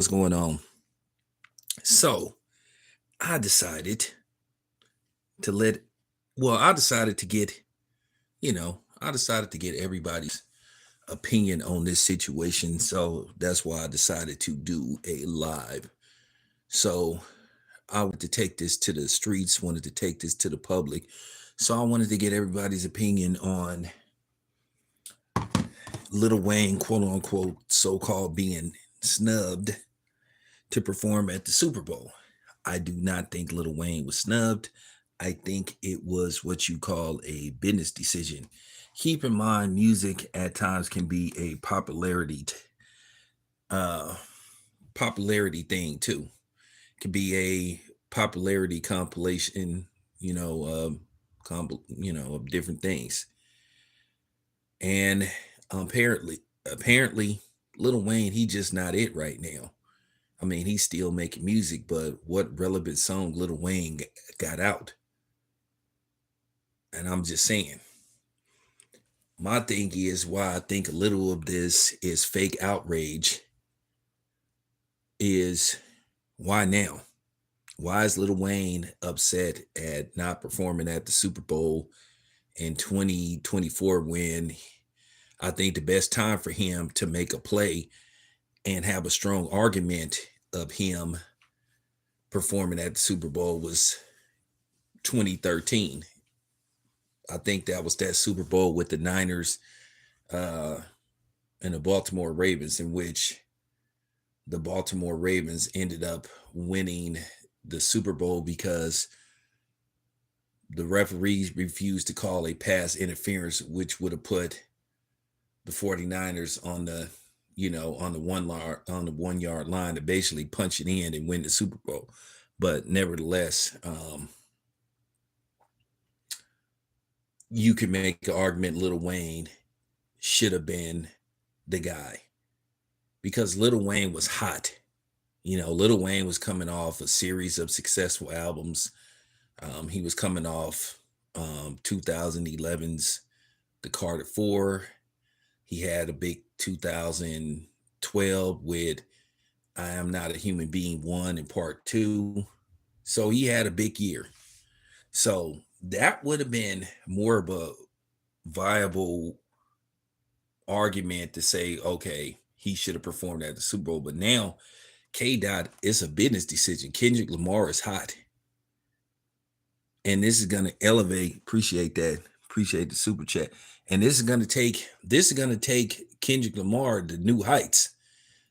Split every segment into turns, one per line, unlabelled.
What's going on? So I decided to let, I decided to get, I decided to get everybody's opinion on this situation. So that's why I decided to do a live. So I wanted to take this to the streets, wanted to take this to the public. So I wanted to get everybody's opinion on Lil Wayne, quote unquote, so called being snubbed to perform at the Super Bowl. I do not think Lil Wayne was snubbed. I think it was what you call a business decision. Keep in mind, music at times can be a uh, popularity thing too. It can be a popularity compilation, of different things. And apparently, Lil Wayne, he just not it right now. I mean, he's still making music, but what relevant song Lil Wayne got out? And I'm just saying, my thing is why I think a little of this is fake outrage is why now? Why is Lil Wayne upset at not performing at the Super Bowl in 2024 when I think the best time for him to make a play and have a strong argument of him performing at the Super Bowl was 2013. I think that was that Super Bowl with the Niners uh, and the Baltimore Ravens, in which the Baltimore Ravens ended up winning the Super Bowl because the referees refused to call a pass interference, which would have put the 49ers on the on the 1 yard line to basically punch it in and win the Super Bowl. But nevertheless, you can make an argument Lil Wayne should have been the guy because Lil Wayne was hot. Lil Wayne was coming off a series of successful albums. He was coming off 2011's The Carter 4. He had a big 2012 with I Am Not a Human Being 1 and Part 2. So he had a big year. So that would have been more of a viable argument to say, okay, he should have performed at the Super Bowl. But now, Kdot is a business decision. Kendrick Lamar is hot. And this is going to elevate, appreciate that, appreciate the super chat. And this is going to take Kendrick Lamar to new heights.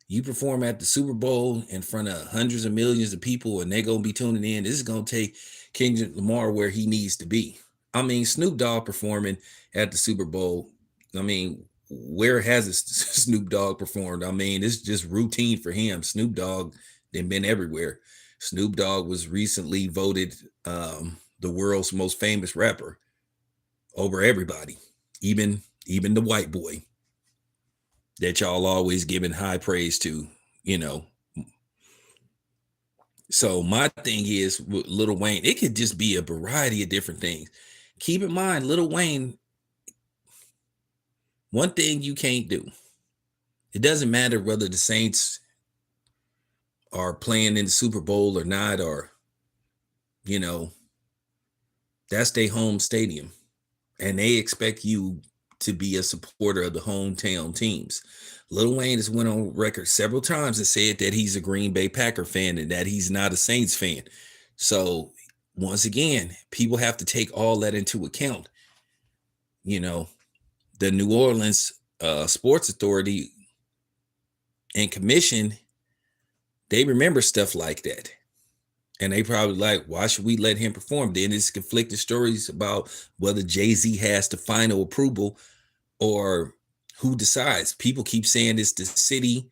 You perform at the Super Bowl in front of hundreds of millions of people and they're going to be tuning in. This is going to take Kendrick Lamar where he needs to be. I mean, Snoop Dogg performing at the Super Bowl. I mean, where has Snoop Dogg performed? I mean, it's just routine for him. Snoop Dogg, they've been everywhere. Snoop Dogg was recently voted the world's most famous rapper over everybody, even the white boy that y'all always giving high praise to, So my thing is with Lil Wayne, it could just be a variety of different things. Keep in mind, Lil Wayne, one thing you can't do. It doesn't matter whether the Saints are playing in the Super Bowl or not, or, that's their home stadium. And they expect you to be a supporter of the hometown teams. Lil Wayne has went on record several times and said that he's a Green Bay Packer fan and that he's not a Saints fan. So once again, people have to take all that into account. The New Orleans Sports Authority and Commission, they remember stuff like that. And they probably like, why should we let him perform? Then it's conflicted stories about whether Jay-Z has the final approval or who decides. People keep saying it's the city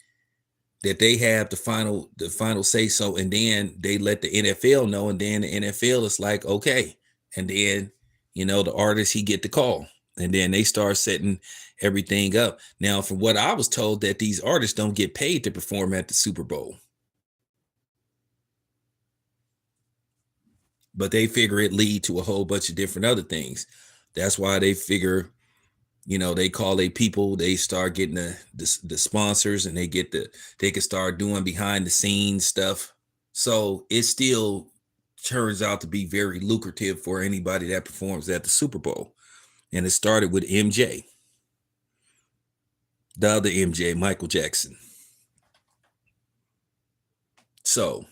that they have the final say so, and then they let the NFL know, and then the NFL is like, okay. And then, the artist, he get the call. And then they start setting everything up. Now, from what I was told, that these artists don't get paid to perform at the Super Bowl. But they figure it lead to a whole bunch of different other things. That's why they figure, You know, they call they people, they start getting the sponsors, and they can start doing behind the scenes stuff. So it still turns out to be very lucrative for anybody that performs at the Super Bowl. And it started with MJ, the other MJ, Michael Jackson. So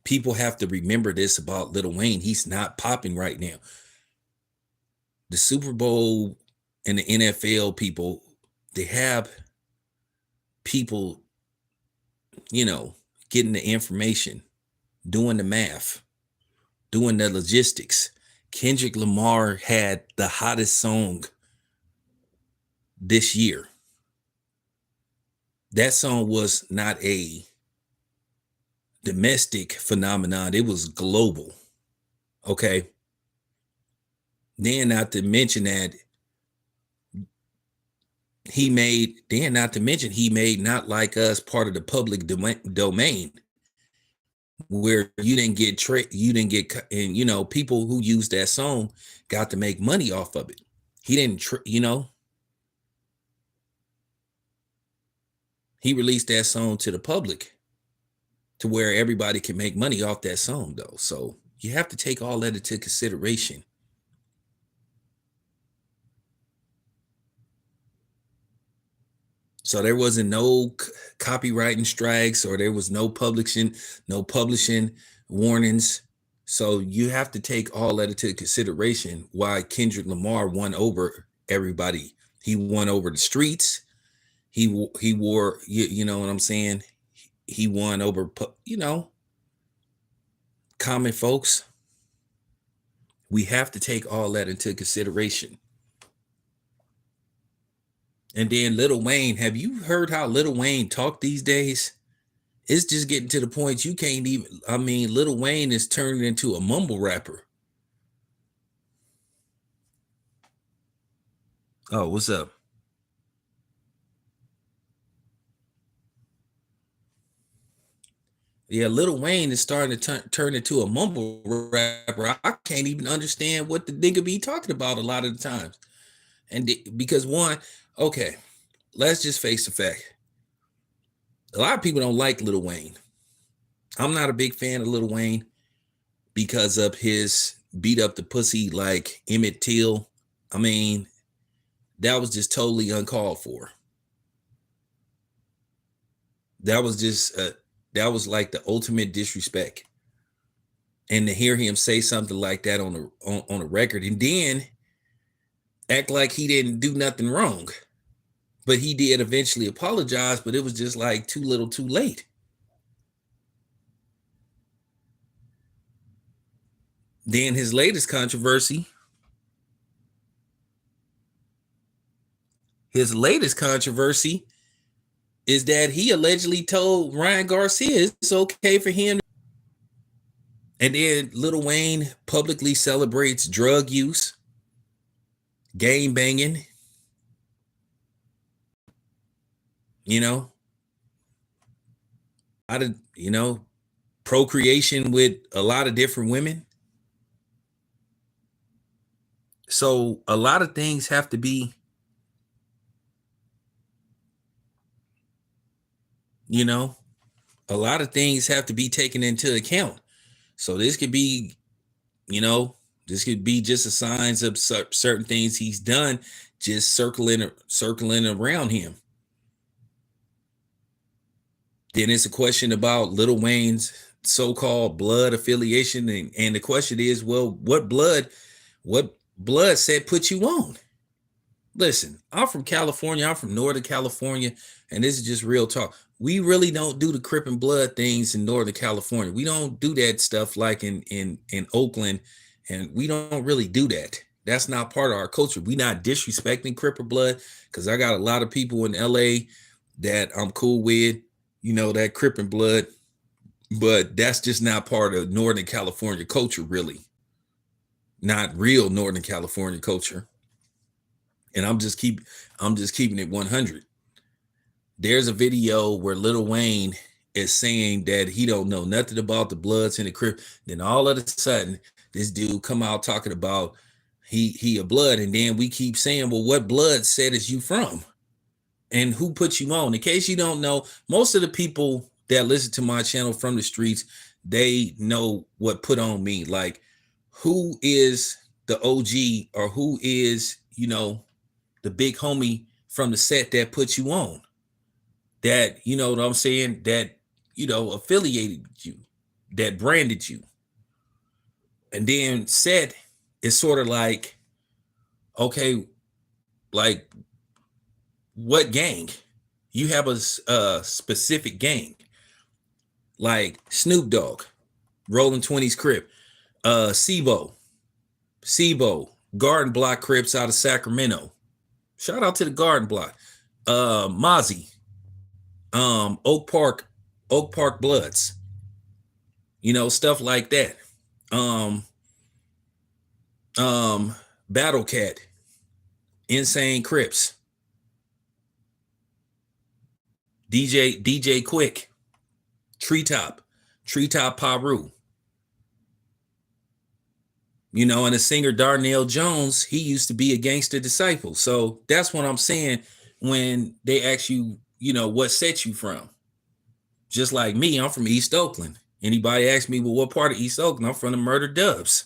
people have to remember this about Lil Wayne. He's not popping right now. The Super Bowl and the NFL people, they have people, you know, getting the information, doing the math, doing the logistics. Kendrick Lamar had the hottest song this year. That song was not a domestic phenomenon, it was global. Okay. Then not to mention that he made Not Like Us part of the public domain, where you didn't get, and you know, people who used that song got to make money off of it. He didn't, he released that song to the public to where everybody can make money off that song, though. So you have to take all that into consideration. So there wasn't no copywriting strikes, or there was no publishing warnings. So you have to take all that into consideration why Kendrick Lamar won over everybody. He won over the streets. He wore, you know what I'm saying? He won over, common folks. We have to take all that into consideration. And then Lil Wayne, have you heard how Lil Wayne talk these days? It's just getting to the point you can't even, Lil Wayne is turning into a mumble rapper. Oh, what's up? Yeah, Lil Wayne is starting to turn into a mumble rapper. I can't even understand what the nigga be talking about a lot of the times. And because one, okay, let's just face the fact. A lot of people don't like Lil Wayne. I'm not a big fan of Lil Wayne because of his beat up the pussy like Emmett Till. That was just totally uncalled for. That was just that was like the ultimate disrespect. And to hear him say something like that on a record, and then act like he didn't do nothing wrong. But he did eventually apologize, but it was just like too little too late. Then his latest controversy is that he allegedly told Ryan Garcia it's okay for him. And then Lil Wayne publicly celebrates drug use, game banging, procreation with a lot of different women. So a lot of things have to be, a lot of things have to be taken into account. So this could be, just a signs of certain things he's done, just circling around him. Then it's a question about Lil Wayne's so-called blood affiliation, and the question is, well, what blood said put you on? Listen, I'm from California. I'm from Northern California, and this is just real talk. We really don't do the Crip and Blood things in Northern California. We don't do that stuff like in Oakland, and we don't really do that. That's not part of our culture. We not disrespecting Crip or Blood, because I got a lot of people in LA that I'm cool with, that Crip and Blood, but that's just not part of Northern California culture, really. Not real Northern California culture. And I'm just keeping it 100. There's a video where Lil Wayne is saying that he don't know nothing about the Bloods and the Crip. Then all of a sudden, this dude come out talking about he a blood, and then we keep saying, well, what blood set is you from? And who put you on? In case you don't know, most of the people that listen to my channel from the streets, they know what put on me. Like, who is the OG, or who is, the big homie from the set that put you on? That, you know what I'm saying? That, affiliated you, that branded you. And then set is sort of like, okay, like, what gang? You have a specific gang, like Snoop Dogg, Rolling 20s Crip, Sibo, Garden Block Crips out of Sacramento. Shout out to the Garden Block. Mozzie, Oak Park Bloods, stuff like that. Battle Cat, Insane Crips, DJ Quick, Treetop Paru. And the singer Darnell Jones, he used to be a gangster disciple. So that's what I'm saying when they ask you, what set you from? Just like me, I'm from East Oakland. Anybody ask me, well, what part of East Oakland? I'm from the Murder Dubs.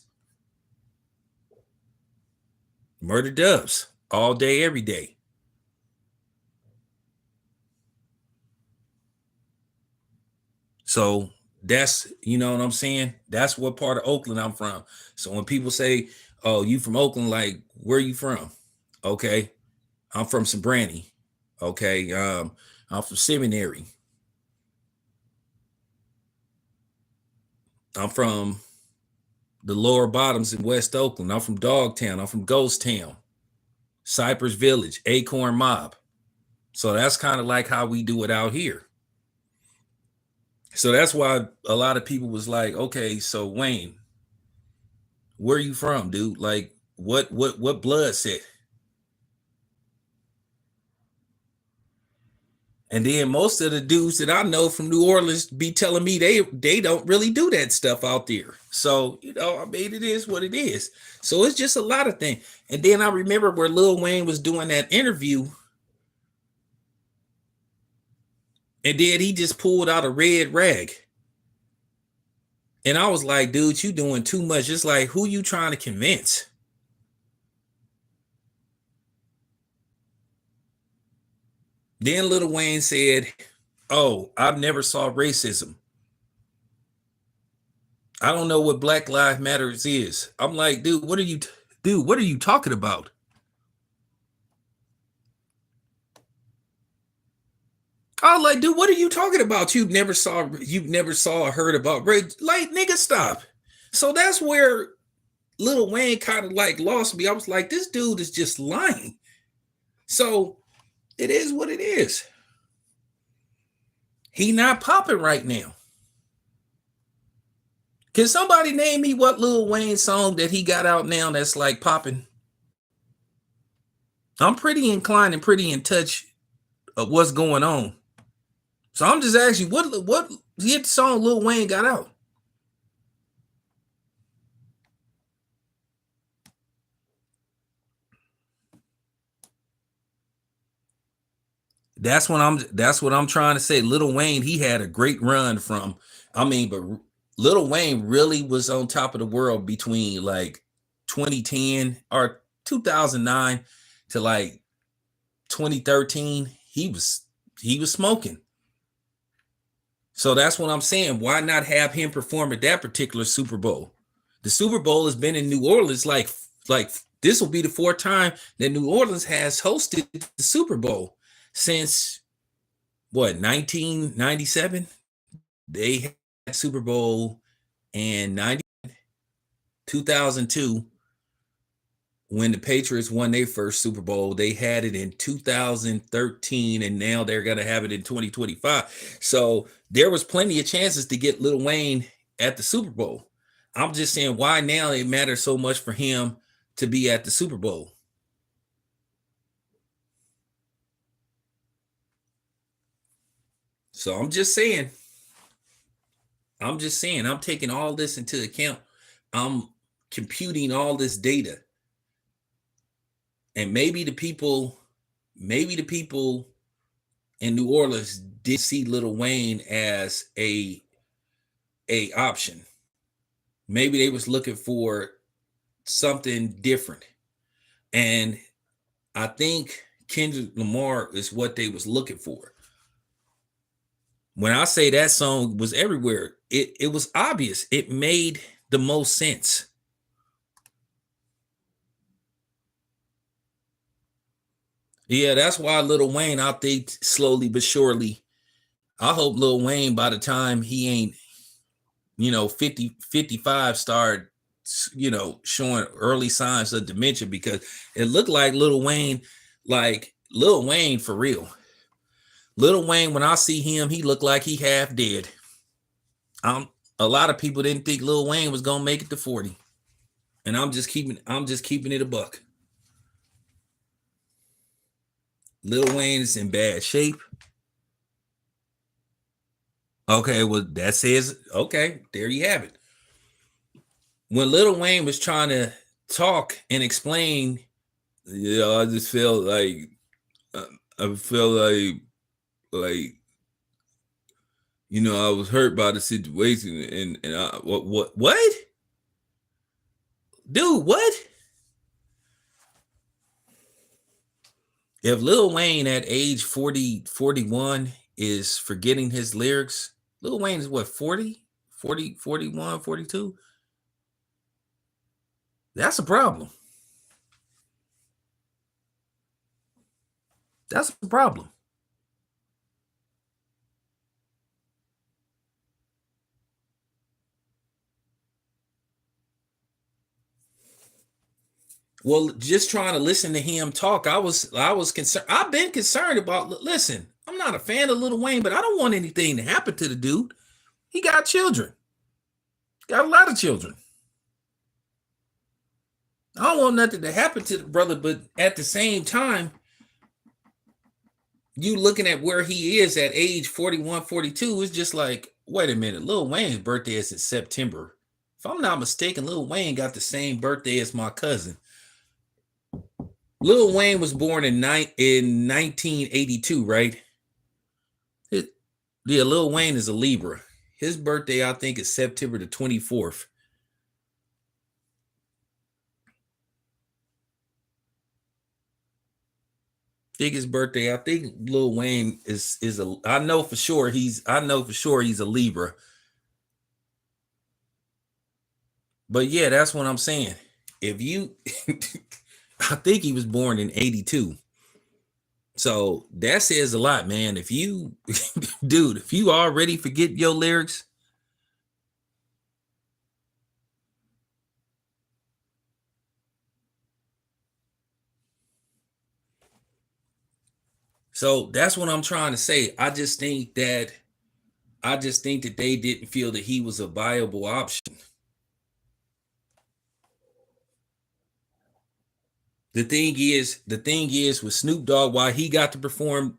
Murder Dubs, all day, every day. So that's, what I'm saying? That's what part of Oakland I'm from. So when people say, oh, you from Oakland, like, where are you from? Okay, I'm from Sabrani. Okay, I'm from Seminary. I'm from the lower bottoms in West Oakland. I'm from Dogtown. I'm from Ghost Town, Cypress Village, Acorn Mob. So that's kind of like how we do it out here. So that's why a lot of people was like, okay, so Wayne, where are you from, dude? Like, what blood set? And then most of the dudes that I know from New Orleans be telling me they don't really do that stuff out there. So, I mean, it is what it is. So it's just a lot of things. And then I remember where Lil Wayne was doing that interview, and then he just pulled out a red rag. And I was like, dude, you doing too much. It's like, who you trying to convince? Then Lil Wayne said, oh, I've never saw racism. I don't know what Black Lives Matters is. I'm like, dude, what are you talking about? I was like, dude, what are you talking about? You've never saw or heard about race. Like, nigga, stop. So that's where Lil Wayne kind of like lost me. I was like, this dude is just lying. So it is what it is. He not popping right now. Can somebody name me what Lil Wayne song that he got out now that's like popping? I'm pretty inclined and pretty in touch of what's going on. So I'm just asking you, what hit song Lil Wayne got out? That's what I'm trying to say. Lil Wayne, he had a great run from, but Lil Wayne really was on top of the world between like 2010 or 2009 to like 2013. He was smoking. So that's what I'm saying. Why not have him perform at that particular Super Bowl? The Super Bowl has been in New Orleans. Like this will be the fourth time that New Orleans has hosted the Super Bowl since what, 1997? They had Super Bowl in 2002 when the Patriots won their first Super Bowl. They had it in 2013, and now they're going to have it in 2025. So there was plenty of chances to get Lil Wayne at the Super Bowl. I'm just saying, why now it matters so much for him to be at the Super Bowl. So I'm just saying, I'm taking all this into account. I'm computing all this data. And maybe the people in New Orleans did see Lil Wayne as a option. Maybe they was looking for something different. And I think Kendrick Lamar is what they was looking for. When I say that song was everywhere, it was obvious. It made the most sense. Yeah, that's why Lil Wayne, I think slowly but surely, I hope Lil Wayne by the time he ain't, 50, 55 start, showing early signs of dementia, because it looked like Lil Wayne for real. Lil Wayne, when I see him, he looked like he half dead. A lot of people didn't think Lil Wayne was gonna make it to 40. And I'm just keeping it a buck. Lil Wayne is in bad shape. Okay, well, that says, okay, there you have it. When Lil Wayne was trying to talk and explain, I just felt like I felt like I was hurt by the situation, and I, what, dude, what? If Lil Wayne at age 40, 41 is forgetting his lyrics, Lil Wayne is what, 40, 40, 41, 42? That's a problem. That's a problem. Well, just trying to listen to him talk, I was concerned. I've been concerned about. Listen, I'm not a fan of Lil Wayne, but I don't want anything to happen to the dude. He got children. Got a lot of children. I don't want nothing to happen to the brother, but at the same time, you looking at where he is at age 41, 42, it's just like, wait a minute, Lil Wayne's birthday is in September. If I'm not mistaken, Lil Wayne got the same birthday as my cousin. Lil Wayne was born in 1982, right? Yeah, Lil Wayne is a Libra. His birthday, I think, is September the 24th. Think his birthday. I think Lil Wayne is a. I know for sure he's a Libra. But yeah, that's what I'm saying. If you, I think he was born in '82. So that says a lot, man. If you, dude, if you already forget your lyrics, so that's what I'm trying to say. I just think that they didn't feel that he was a viable option. The thing is with Snoop Dogg, why he got to perform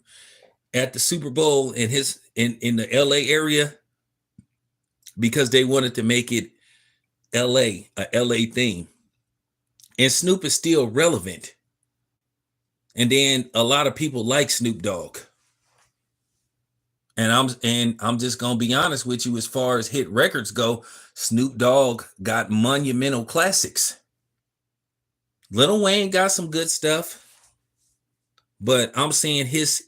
at the Super Bowl in the LA area, because they wanted to make it a LA theme. And Snoop is still relevant. And then a lot of people like Snoop Dogg. And I'm just gonna be honest with you, as far as hit records go, Snoop Dogg got monumental classics. Lil Wayne got some good stuff, but I'm saying his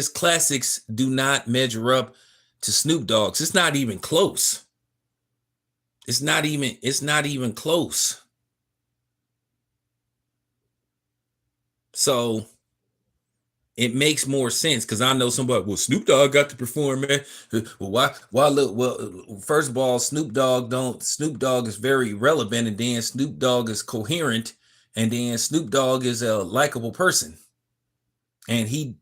classics do not measure up to Snoop Dogg's. It's not even close. It's not even close. So it makes more sense, because I know somebody. Well, Snoop Dogg got to perform, man. Well, why look? Well, first of all, Snoop Dogg is very relevant, and then Snoop Dogg is coherent, and then Snoop Dogg is a likable person, and he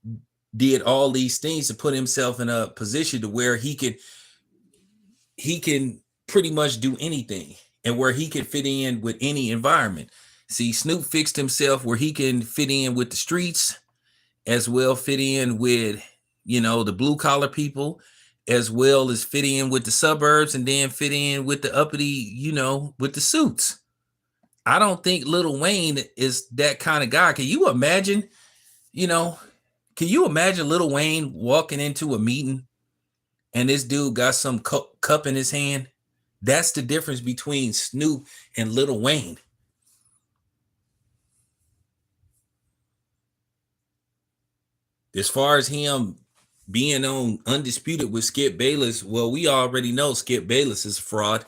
did all these things to put himself in a position to where he can pretty much do anything, and where he can fit in with any environment. See, Snoop fixed himself where he can fit in with the streets, as well fit in with the blue collar people, as well as fit in with the suburbs, and then fit in with the uppity, with the suits. I don't think Lil Wayne is that kind of guy. Can you imagine, you know, can you imagine Lil Wayne walking into a meeting and this dude got some cup in his hand? That's the difference between Snoop and Lil Wayne. As far as him being on Undisputed with Skip Bayless, well, we already know Skip Bayless is a fraud.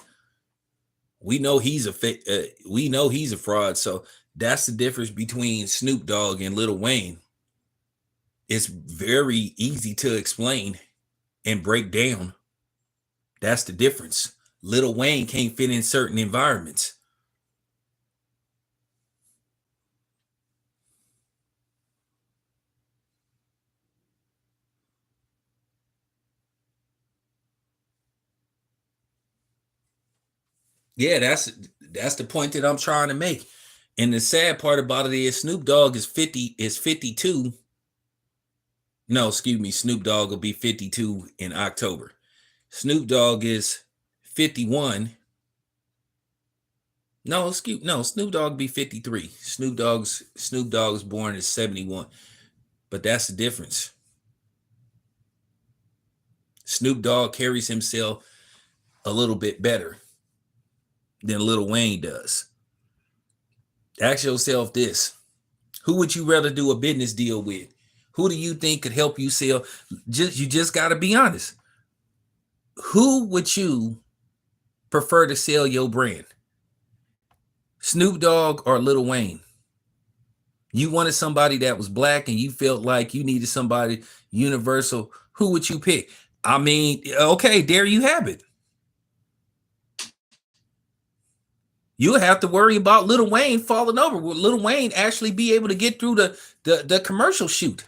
We know he's a fraud. So that's the difference between Snoop Dogg and Lil Wayne. It's very easy to explain and break down. That's the difference. Lil Wayne can't fit in certain environments. Yeah, that's the point that I'm trying to make. And the sad part about it is Snoop Dogg is 52. No, excuse me, Snoop Dogg will be 52 in October. Snoop Dogg is 51. No, Snoop Dogg be 53. Snoop Dogg's born in 71. But that's the difference. Snoop Dogg carries himself a little bit better than Lil Wayne does. Ask yourself this: who would you rather do a business deal with? Who do you think could help you sell? You just got to be honest. Who would you prefer to sell your brand? Snoop Dogg or Lil Wayne? You wanted somebody that was black and you felt like you needed somebody universal. Who would you pick? I mean, okay, there you have it. You'll have to worry about Lil Wayne falling over. Will Lil Wayne actually be able to get through the commercial shoot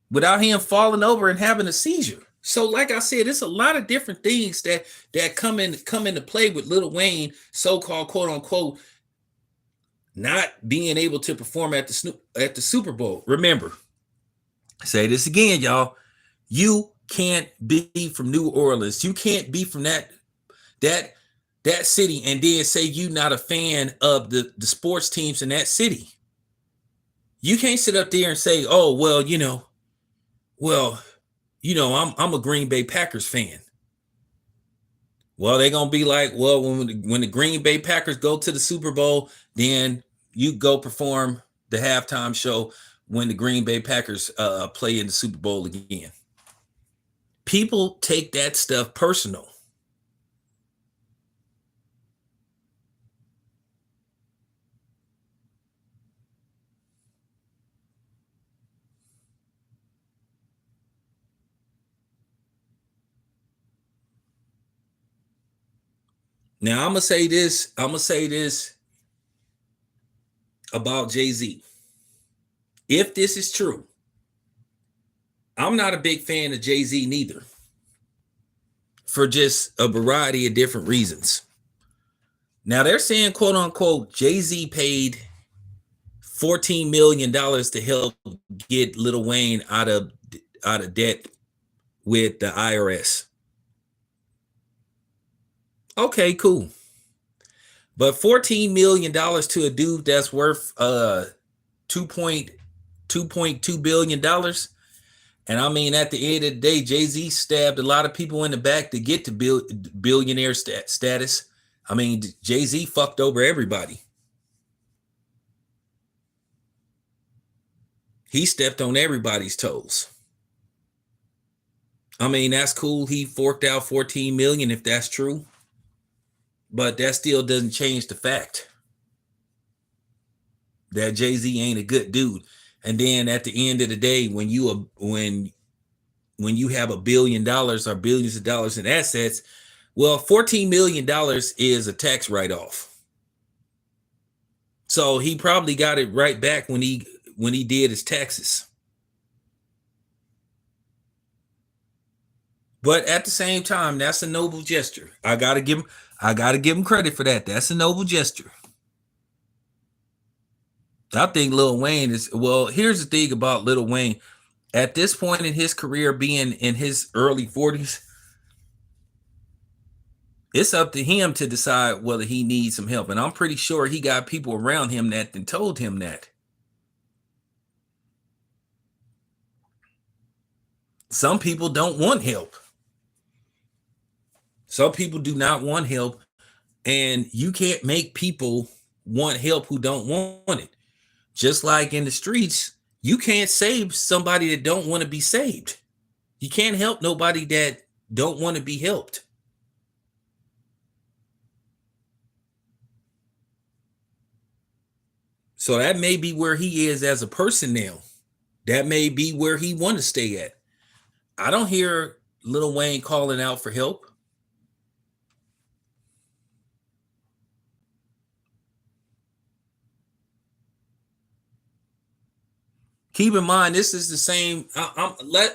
without him falling over and having a seizure? So, like I said, it's a lot of different things that come into play with Lil Wayne, so-called quote unquote, not being able to perform at the Super Bowl. Remember, say this again, y'all. You can't be from New Orleans. You can't be from that city and then say you're not a fan of the sports teams in that city. You can't sit up there and say, oh, well, I'm a Green Bay Packers fan. Well, they're gonna be like, well, when the Green Bay Packers go to the Super Bowl, then you go perform the halftime show when the Green Bay Packers play in the Super Bowl again. People take that stuff personal. Now I'm gonna say this about Jay-Z. If this is true, I'm not a big fan of Jay-Z neither, for just a variety of different reasons. Now they're saying, quote unquote, Jay-Z paid $14 million to help get Lil Wayne out of debt with the IRS. Okay, cool. But $14 million to a dude that's worth $2.2 billion. And I mean, at the end of the day, Jay-Z stabbed a lot of people in the back to get to billionaire status. I mean, Jay-Z fucked over everybody. He stepped on everybody's toes. I mean, that's cool. He forked out 14 million if that's true. But that still doesn't change the fact that Jay-Z ain't a good dude. And then at the end of the day, when you have $1 billion or billions of dollars in assets, well, $14 million is a tax write-off. So he probably got it right back when he did his taxes. But at the same time, that's a noble gesture. I gotta give him credit for that. That's a noble gesture. I think Lil Wayne is, well, here's the thing about Lil Wayne. At this point in his career, being in his early 40s, It's up to him to decide whether he needs some help. And I'm pretty sure he got people around him that then told him that. Some people don't want help. Some people do not want help. And you can't make people want help who don't want it. Just like in the streets, you can't save somebody that don't want to be saved. You can't help nobody that don't want to be helped. So that may be where he is as a person now. That may be where he want to stay at. I don't hear Lil Wayne calling out for help. Keep in mind, this is the same.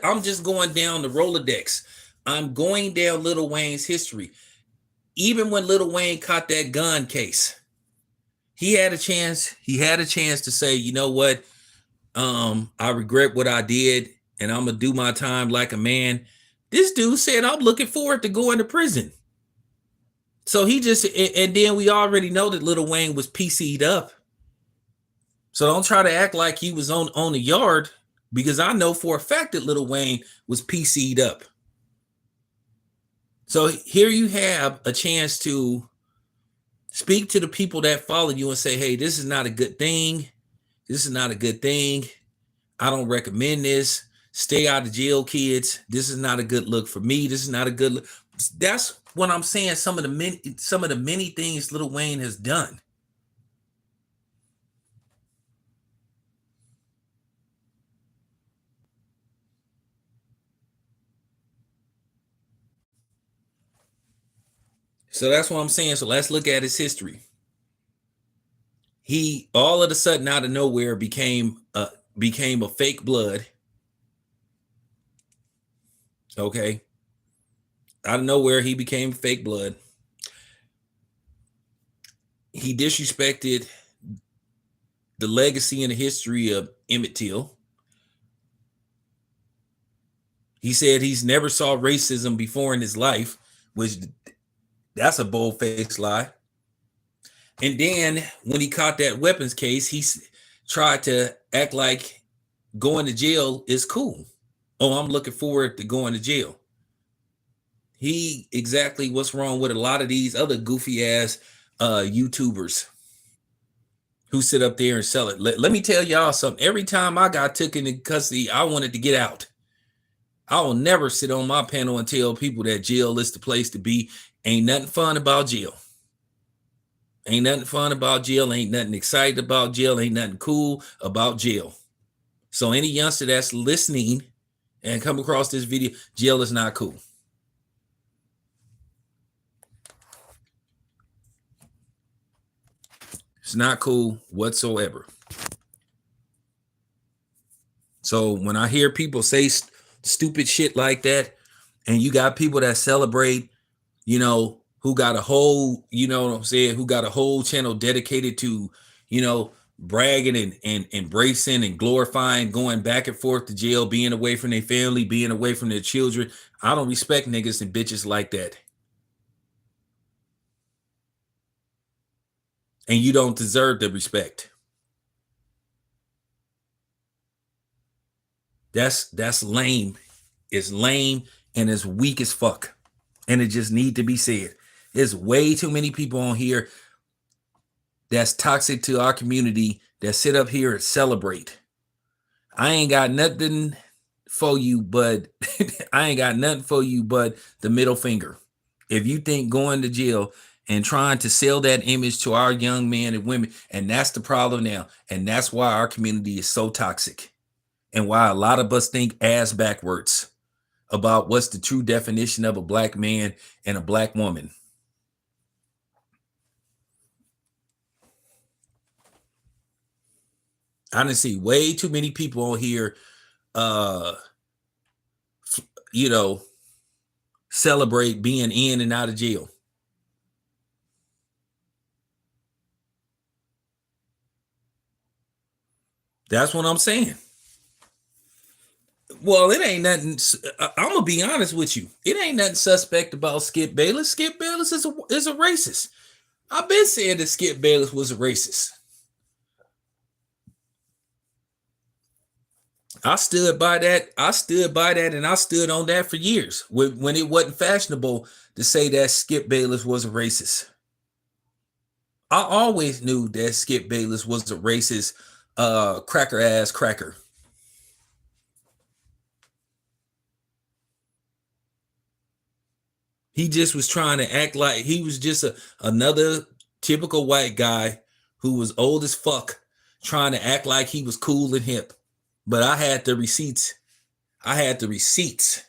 I'm just going down the Rolodex. I'm going down Lil Wayne's history. Even when Lil Wayne caught that gun case, he had a chance. He had a chance to say, you know what? I regret what I did, and I'm gonna do my time like a man. This dude said, I'm looking forward to going to prison. So he just, and then we already know that Lil Wayne was PC'd up. So don't try to act like he was on the yard, because I know for a fact that Lil Wayne was PC'd up. So here you have a chance to speak to the people that follow you and say, hey, this is not a good thing. This is not a good thing. I don't recommend this. Stay out of jail, kids. This is not a good look for me. This is not a good look. That's what I'm saying. Some of the many things Lil Wayne has done. So that's what I'm saying. So let's look at his history. He all of a sudden out of nowhere became a fake blood. Okay. Out of nowhere, he became fake blood. He disrespected the legacy and the history of Emmett Till. He said he's never saw racism before in his life, which that's a bold-faced lie. And then when he caught that weapons case, he tried to act like going to jail is cool. Oh, I'm looking forward to going to jail. He exactly what's wrong with a lot of these other goofy ass YouTubers who sit up there and sell it. Let me tell y'all something. Every time I got taken into custody, I wanted to get out. I will never sit on my panel and tell people that jail is the place to be. Ain't nothing fun about jail. Ain't nothing fun about jail. Ain't nothing excited about jail. Ain't nothing cool about jail. So any youngster that's listening and come across this video, jail is not cool. It's not cool whatsoever. So when I hear people say stupid shit like that, and you got people that celebrate, you know, who got a whole, you know what I'm saying, who got a whole channel dedicated to, you know, bragging and embracing and glorifying going back and forth to jail, being away from their family, being away from their children. I don't respect niggas and bitches like that. And you don't deserve the respect. That's lame. It's lame and it's weak as fuck. And it just need to be said. There's way too many people on here that's toxic to our community that sit up here and celebrate. I ain't got nothing for you, but I ain't got nothing for you but the middle finger. If you think going to jail and trying to sell that image to our young men and women, and that's the problem now. And that's why our community is so toxic. And why a lot of us think ass backwards about what's the true definition of a black man and a black woman. I didn't see way too many people on here, you know, celebrate being in and out of jail. That's what I'm saying. Well, it ain't nothing. I'm gonna be honest with you. It ain't nothing suspect about Skip Bayless. Skip Bayless is a racist. I've been saying that Skip Bayless was a racist. I stood by that. I stood by that, and I stood on that for years. When it wasn't fashionable to say that Skip Bayless was a racist. I always knew that Skip Bayless was a racist, cracker ass cracker. He just was trying to act like he was just another typical white guy who was old as fuck, trying to act like he was cool and hip. But I had the receipts. I had the receipts.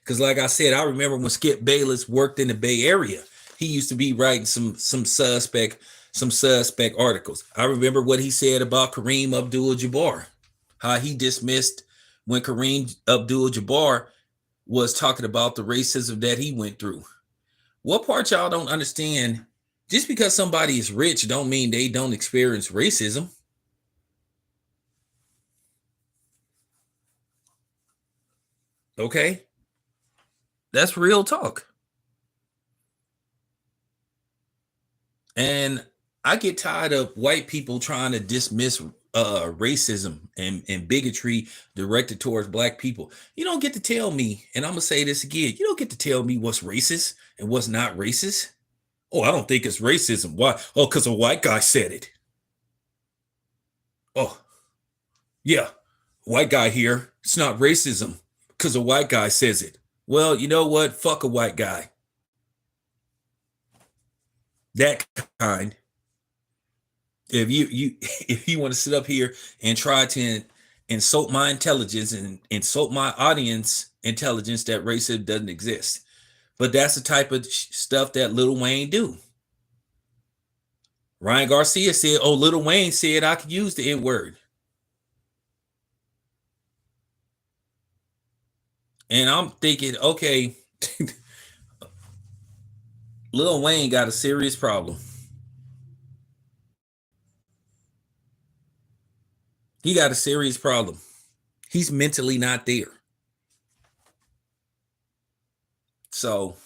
Because like I said, I remember when Skip Bayless worked in the Bay Area, he used to be writing some suspect articles. I remember what he said about Kareem Abdul-Jabbar, how he dismissed when Kareem Abdul-Jabbar was talking about the racism that he went through. What part y'all don't understand? Just because somebody is rich don't mean they don't experience racism. Okay? That's real talk. And I get tired of white people trying to dismiss racism and bigotry directed towards black people. You don't get to tell me, and I'm gonna say this again, you don't get to tell me what's racist and what's not racist. Oh, I don't think it's racism. Why? Oh, because a white guy said it. Oh, yeah, white guy here. It's not racism because a white guy says it. Well, you know what? Fuck a white guy. That kind. If you if you want to sit up here and try to insult my intelligence and insult my audience intelligence, that racism doesn't exist. But that's the type of stuff that Lil Wayne do. Ryan Garcia said, "Oh, Lil Wayne said I could use the N word," and I'm thinking, okay, Lil Wayne got a serious problem. He got a serious problem. He's mentally not there. So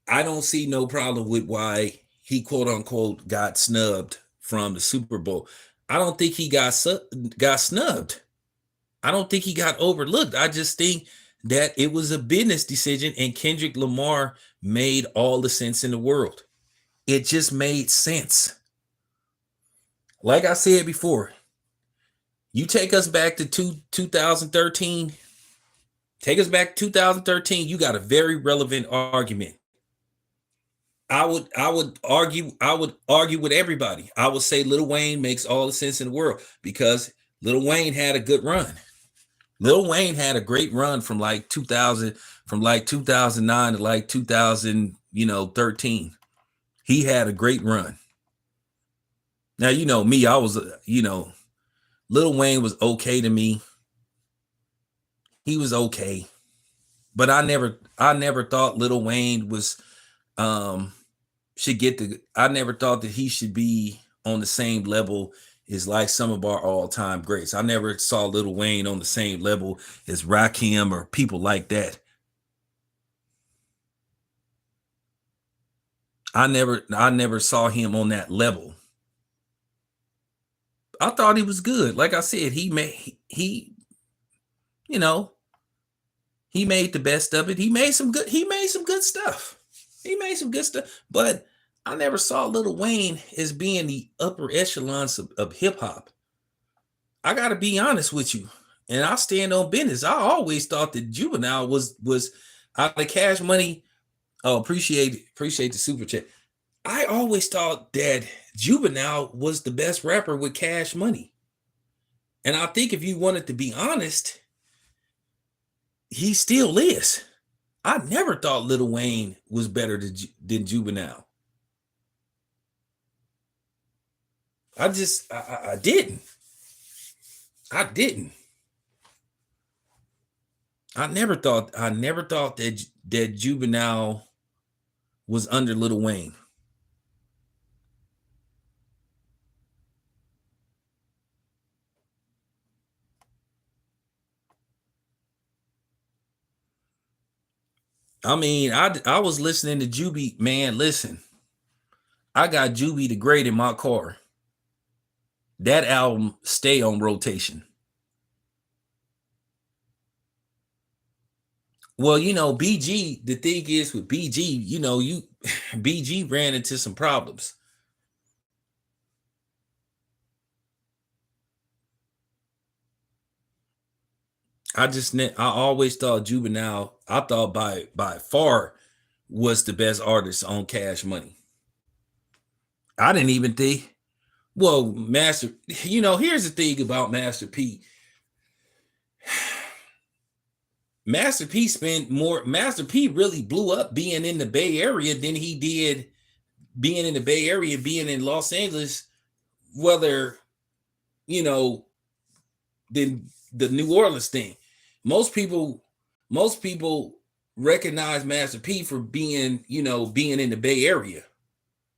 I don't see no problem with why he quote unquote got snubbed from the Super Bowl. I don't think he got snubbed. I don't think he got overlooked. I just think that it was a business decision and Kendrick Lamar made all the sense in the world. It just made sense. Like I said before, you take us back to 2013. Take us back to 2013. You got a very relevant argument. I would argue with everybody. I would say Lil Wayne makes all the sense in the world because Lil Wayne had a good run. Lil Wayne had a great run from like 2009 to like 2013. He had a great run. Now, you know me, I was, Lil Wayne was okay to me. He was okay. But I never thought Lil Wayne was should get the I never thought that he should be on the same level as like some of our all-time greats. I never saw Lil Wayne on the same level as Rakim or people like that. I never saw him on that level. I thought he was good. Like I said, you know, he made the best of it. He made some good stuff. He made some good stuff, but I never saw Lil Wayne as being the upper echelons of hip hop. I gotta be honest with you, and I stand on business. I always thought that Juvenile was out of Cash Money. Oh, appreciate the super chat. I always thought that Juvenile was the best rapper with Cash Money, and I think if you wanted to be honest, he still is. I never thought Lil Wayne was better than Juvenile. I didn't. I didn't. I never thought that Juvenile was under Lil Wayne. I mean, I was listening to Juby, man. Listen, I got Juby the Great in my car. That album stay on rotation. Well, BG, the thing is with BG, BG ran into some problems. I always thought Juvenile, I thought by far was the best artist on Cash Money. I didn't even think, well, here's the thing about Master P. Master P really blew up being in the Bay Area than he did being in the Bay Area, being in Los Angeles, whether, you know, than the New Orleans thing. Most people recognize Master P for being in the Bay Area.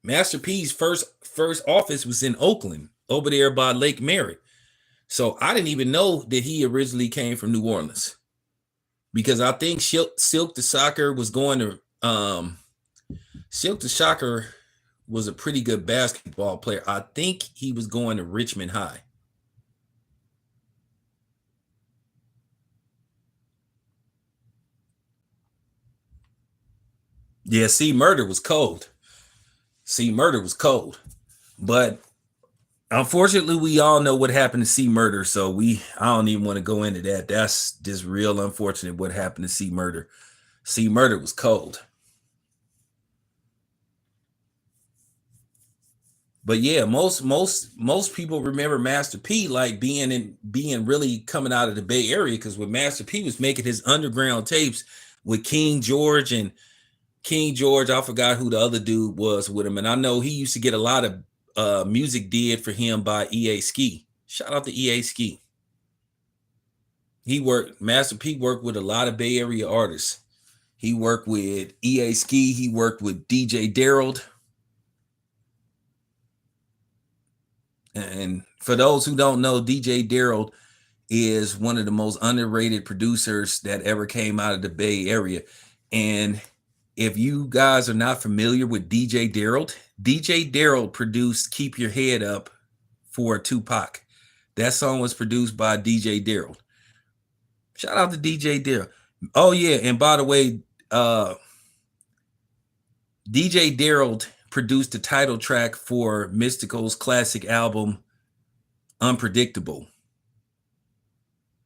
Master P's first office was in Oakland, over there by Lake Merritt. So I didn't even know that he originally came from New Orleans, because I think Silk the Shocker was going to Silk the Shocker was a pretty good basketball player. I think he was going to Richmond High. Yeah, C Murder was cold. C Murder was cold. But unfortunately, we all know what happened to C Murder, so I don't even want to go into that. That's just real unfortunate what happened to C Murder. C Murder was cold. But yeah, most people remember Master P like being really coming out of the Bay Area, because when Master P was making his underground tapes with King George, I forgot who the other dude was with him, and I know he used to get a lot of music did for him by EA Ski. Shout out to EA Ski. Master P worked with a lot of Bay Area artists. He worked with EA Ski. He worked with DJ Daryl. And for those who don't know, DJ Daryl is one of the most underrated producers that ever came out of the Bay Area. And if you guys are not familiar with DJ Daryl produced Keep Your Head Up for Tupac. That song was produced by DJ Daryl. Shout out to DJ Daryl. Oh yeah, and by the way, DJ Daryl produced the title track for Mystikal's classic album Unpredictable.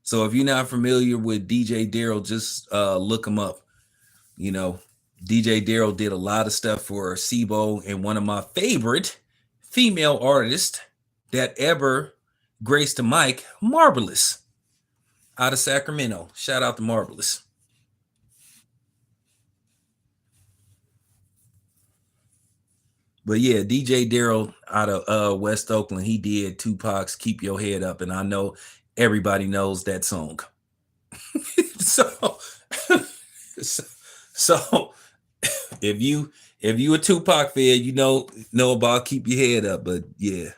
So if you're not familiar with DJ Daryl, just look him up. DJ Daryl did a lot of stuff for SIBO, and one of my favorite female artists that ever graced the mic, Marvelous, out of Sacramento. Shout out to Marvelous. But yeah, DJ Daryl out of West Oakland, he did Tupac's Keep Your Head Up, and I know everybody knows that song. so, so if you a Tupac fan, you know about Keep Your Head Up. But yeah.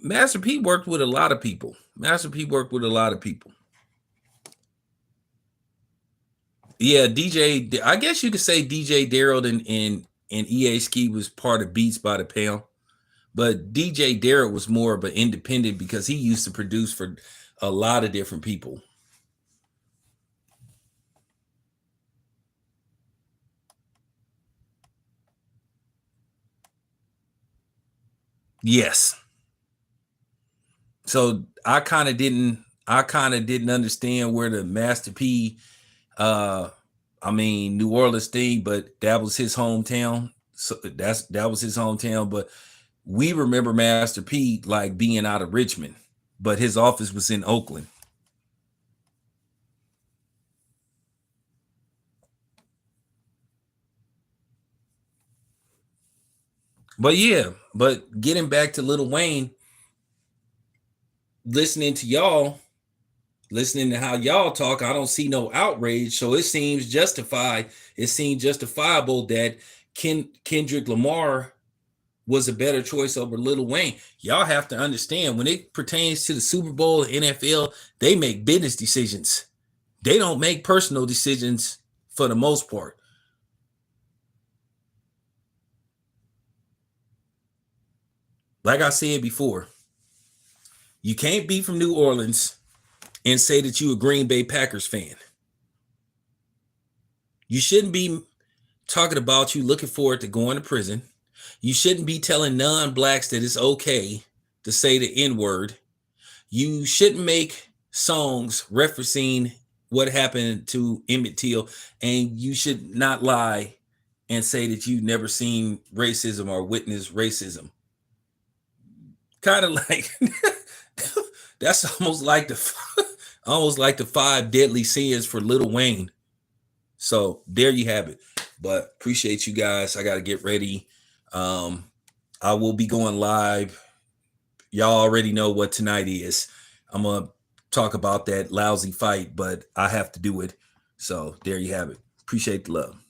Master P worked with a lot of people. Yeah, DJ. I guess you could say DJ Daryl and EA Ski was part of Beats by the Pound, but DJ Daryl was more of an independent because he used to produce for a lot of different people. Yes. So I kind of didn't understand where the Master P New Orleans thing, but that was his hometown. So that was his hometown. But we remember Master P like being out of Richmond, but his office was in Oakland. But yeah, but getting back to Lil Wayne, listening to how y'all talk, I don't see no outrage. So it seems justified. It seems justifiable that Kendrick Lamar was a better choice over Lil Wayne. Y'all have to understand when it pertains to the Super Bowl, NFL, they make business decisions. They don't make personal decisions for the most part. Like I said before, you can't be from New Orleans and say that you a Green Bay Packers fan. You shouldn't be talking about you looking forward to going to prison. You shouldn't be telling non-blacks that it's okay to say the N-word. You shouldn't make songs referencing what happened to Emmett Till, and you should not lie and say that you've never seen racism or witnessed racism. Kind of like that's almost like the five deadly sins for Lil Wayne. So there you have it. But appreciate you guys. I got to get ready. I will be going live. Y'all already know what tonight is. I'm gonna talk about that lousy fight, but I have to do it. So there you have it. Appreciate the love.